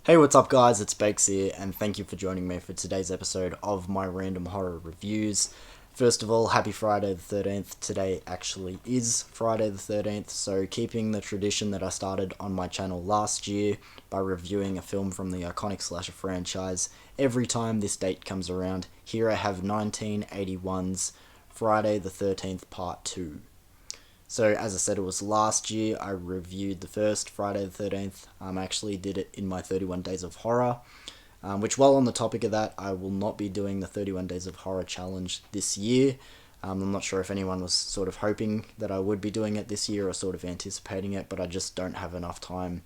Hey, what's up, guys? It's Bakes here, and thank you for joining me for today's episode of my random horror reviews. First of all, happy Friday the 13th. Today actually is Friday the 13th, so keeping the tradition that I started on my channel last year by reviewing a film from the iconic slasher franchise every time this date comes around, here I have 1981's Friday the 13th Part 2. So, as I said, it was last year I reviewed the first Friday the 13th. I actually did it in my 31 Days of Horror, which, while on the topic of that, I will not be doing the 31 Days of Horror challenge this year. I'm not sure if anyone was sort of hoping that I would be doing it this year or sort of anticipating it, but I just don't have enough time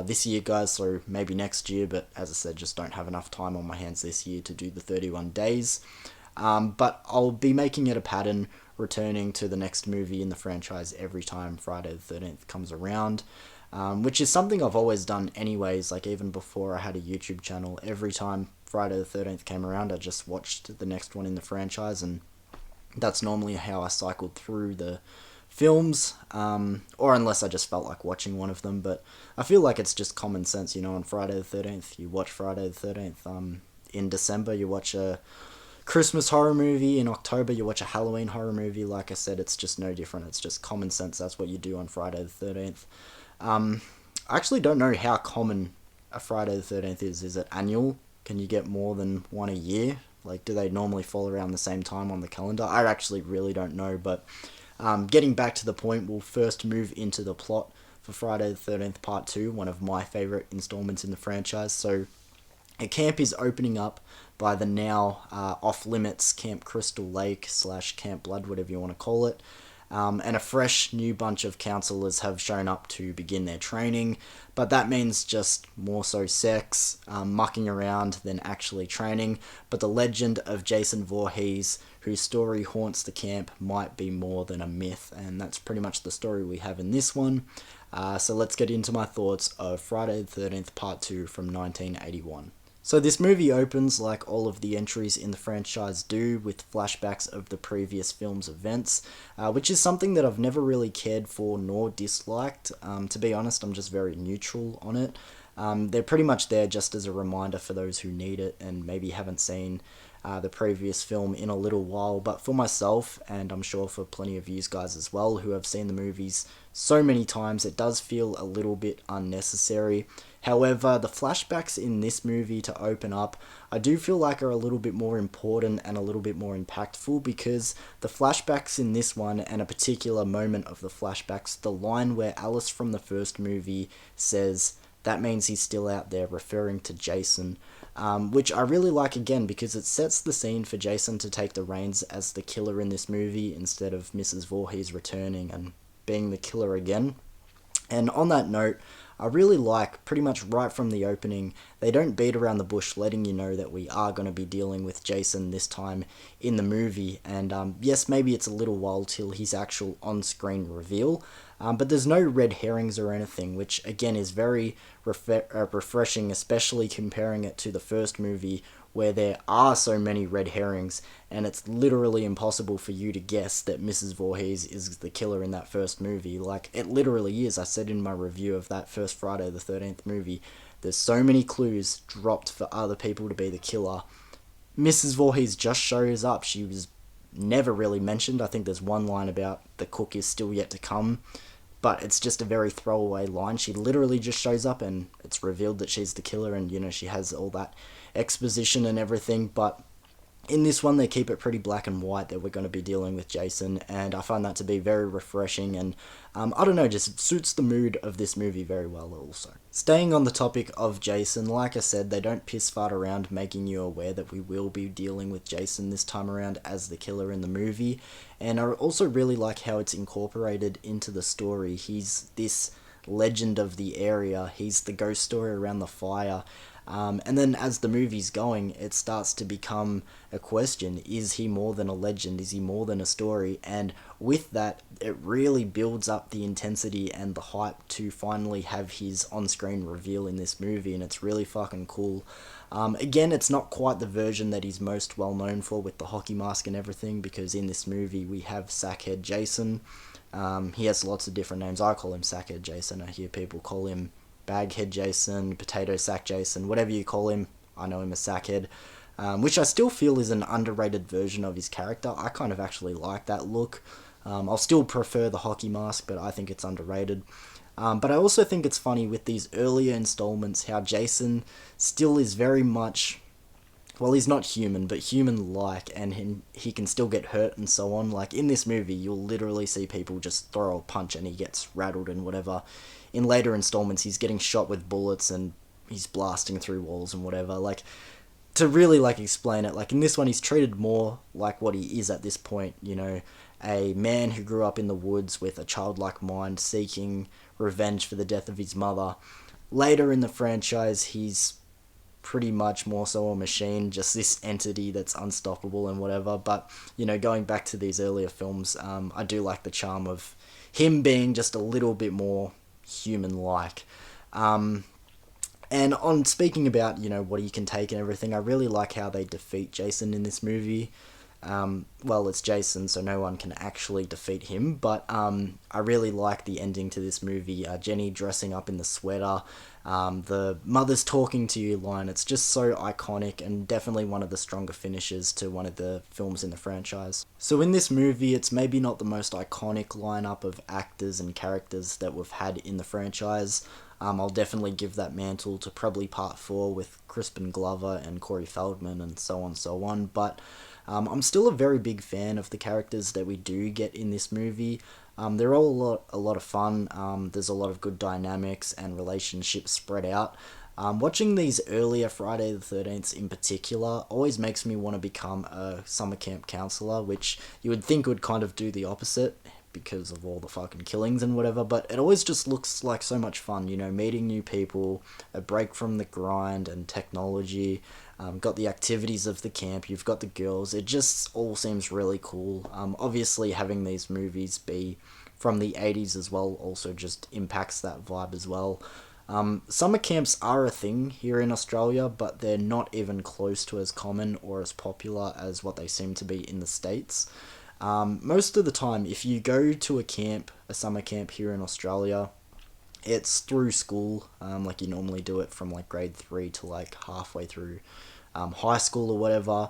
this year, guys, so maybe next year, but as I said, just don't have enough time on my hands this year to do the 31 days. But I'll be making it a pattern, returning to the next movie in the franchise every time Friday the 13th comes around, which is something I've always done anyways, like even before I had a YouTube channel. Every time Friday the 13th came around, I just watched the next one in the franchise, and that's normally how I cycled through the films, or unless I just felt like watching one of them, but I feel like it's just common sense, on Friday the 13th, you watch Friday the 13th, in December you watch a Christmas horror movie. In October, you watch a Halloween horror movie. Like I said, it's just no different. It's just common sense. That's what you do on Friday the 13th. I actually don't know how common a Friday the 13th is. Is it annual? Can you get more than one a year? Like, do they normally fall around the same time on the calendar? I actually really don't know. But getting back to the point, we'll first move into the plot for Friday the 13th Part 2, one of my favourite installments in the franchise. So, a camp is opening up by the now off-limits Camp Crystal Lake / Camp Blood, whatever you want to call it. And a fresh new bunch of counselors have shown up to begin their training, but that means just more so sex, mucking around than actually training. But the legend of Jason Voorhees, whose story haunts the camp, might be more than a myth, and that's pretty much the story we have in this one. So let's get into my thoughts of Friday the 13th Part 2 from 1981. So this movie opens like all of the entries in the franchise do, with flashbacks of the previous film's events, which is something that I've never really cared for nor disliked. To be honest, I'm just very neutral on it. They're pretty much there just as a reminder for those who need it and maybe haven't seen the previous film in a little while. But for myself, and I'm sure for plenty of you guys as well who have seen the movies so many times, it does feel a little bit unnecessary. However, the flashbacks in this movie to open up, I do feel like are a little bit more important and a little bit more impactful, because the flashbacks in this one, and a particular moment of the flashbacks, the line where Alice from the first movie says, "That means he's still out there," referring to Jason, which I really like again because it sets the scene for Jason to take the reins as the killer in this movie instead of Mrs. Voorhees returning and being the killer again. And on that note, I really like, pretty much right from the opening, they don't beat around the bush letting you know that we are going to be dealing with Jason this time in the movie. And yes, maybe it's a little while till his actual on-screen reveal, but there's no red herrings or anything, which again is very refreshing, especially comparing it to the first movie, where there are so many red herrings, and it's literally impossible for you to guess that Mrs. Voorhees is the killer in that first movie. Like, it literally is. I said in my review of that first Friday the 13th movie, there's so many clues dropped for other people to be the killer. Mrs. Voorhees just shows up. She was never really mentioned. I think there's one line about the cook is still yet to come, but it's just a very throwaway line. She literally just shows up and it's revealed that she's the killer, and she has all that exposition and everything. But in this one, they keep it pretty black and white that we're going to be dealing with Jason, and I find that to be very refreshing, and I don't know, just suits the mood of this movie very well also. Staying on the topic of Jason, like I said, they don't piss fart around making you aware that we will be dealing with Jason this time around as the killer in the movie, and I also really like how it's incorporated into the story. He's this legend of the area, he's the ghost story around the fire. And then as the movie's going, it starts to become a question. Is he more than a legend? Is he more than a story? And with that, it really builds up the intensity and the hype to finally have his on-screen reveal in this movie, and it's really fucking cool. Again, it's not quite the version that he's most well known for with the hockey mask and everything, because in this movie we have Sackhead Jason. He has lots of different names. I call him Sackhead Jason. I hear people call him Baghead Jason, Potato Sack Jason, whatever you call him. I know him as Sackhead. Which I still feel is an underrated version of his character. I kind of actually like that look. I'll still prefer the hockey mask, but I think it's underrated. But I also think it's funny with these earlier installments how Jason still is very much, well, he's not human, but human-like, and he can still get hurt and so on. Like, in this movie, you'll literally see people just throw a punch and he gets rattled and whatever. In later installments, he's getting shot with bullets and he's blasting through walls and whatever. Like, to really, like, explain it, like, in this one, he's treated more like what he is at this point, you know, a man who grew up in the woods with a childlike mind seeking revenge for the death of his mother. Later in the franchise, he's pretty much more so a machine, just this entity that's unstoppable and whatever. But, you know, going back to these earlier films, I do like the charm of him being just a little bit more human-like. And on speaking about, you know, what he can take and everything, I really like how they defeat Jason in this movie. Well, it's Jason, so no one can actually defeat him, but I really like the ending to this movie. Jenny dressing up in the sweater, the mother's talking to you line, it's just so iconic and definitely one of the stronger finishes to one of the films in the franchise. So in this movie, it's maybe not the most iconic lineup of actors and characters that we've had in the franchise. I'll definitely give that mantle to probably Part 4 with Crispin Glover and Corey Feldman and so on, but I'm still a very big fan of the characters that we do get in this movie. They're all a lot of fun. There's a lot of good dynamics and relationships spread out. Watching these earlier Friday the 13th in particular always makes me want to become a summer camp counselor, which you would think would kind of do the opposite because of all the fucking killings and whatever, but it always just looks like so much fun, you know, meeting new people, a break from the grind and technology, got the activities of the camp, you've got the girls, it just all seems really cool. Obviously having these movies be from the 80s as well also just impacts that vibe as well. Summer camps are a thing here in Australia, but they're not even close to as common or as popular as what they seem to be in the States. Most of the time, if you go to a summer camp here in Australia, it's through school, like you normally do it from like grade 3 to like halfway through high school or whatever,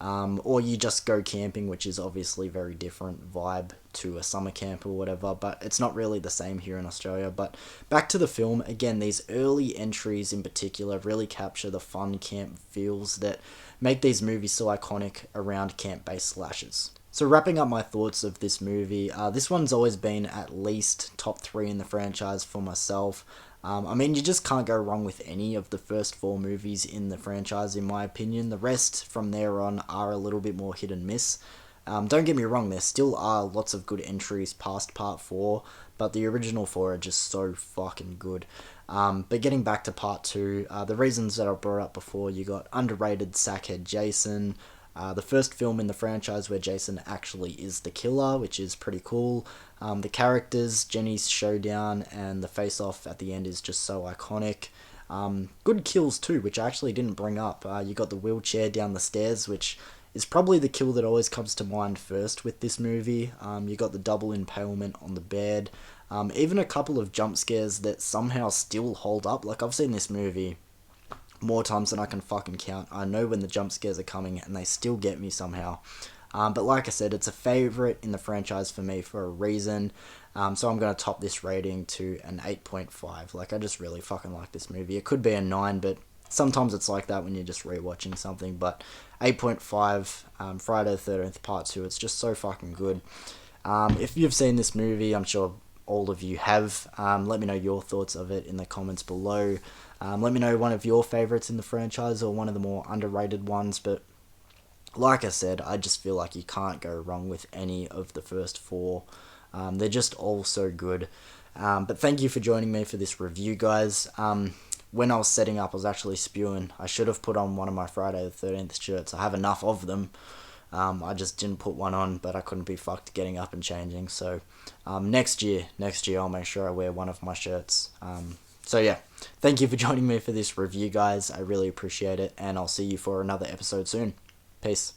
or you just go camping, which is obviously very different vibe to a summer camp or whatever, but it's not really the same here in Australia. But back to the film, again, these early entries in particular really capture the fun camp feels that make these movies so iconic around camp-based slashers. So wrapping up my thoughts of this movie, this one's always been at least top 3 in the franchise for myself. I mean, you just can't go wrong with any of the first 4 movies in the franchise, in my opinion. The rest from there on are a little bit more hit and miss. Don't get me wrong, there still are lots of good entries past Part 4, but the original 4 are just so fucking good. But getting back to Part 2, the reasons that I brought up before, you got underrated Sackhead Jason, the first film in the franchise where Jason actually is the killer, which is pretty cool. The characters, Jenny's showdown, and the face-off at the end is just so iconic. Good kills too, which I actually didn't bring up. You got the wheelchair down the stairs, which is probably the kill that always comes to mind first with this movie. You got the double impalement on the bed. Even a couple of jump scares that somehow still hold up. Like, I've seen this movie more times than I can fucking count. I know when the jump scares are coming and they still get me somehow. But like I said, it's a favourite in the franchise for me for a reason. So I'm going to top this rating to an 8.5. Like, I just really fucking like this movie. It could be a 9, but sometimes it's like that when you're just rewatching something. But 8.5, Friday the 13th Part 2, it's just so fucking good. If you've seen this movie, I'm sure all of you have. Let me know your thoughts of it in the comments below. Let me know one of your favourites in the franchise or one of the more underrated ones, but like I said, I just feel like you can't go wrong with any of the first 4. They're just all so good. But thank you for joining me for this review, guys. When I was setting up, I was actually spewing. I should have put on one of my Friday the 13th shirts. I have enough of them. I just didn't put one on, but I couldn't be fucked getting up and changing. So next year I'll make sure I wear one of my shirts. So yeah, thank you for joining me for this review, guys. I really appreciate it, and I'll see you for another episode soon. Peace.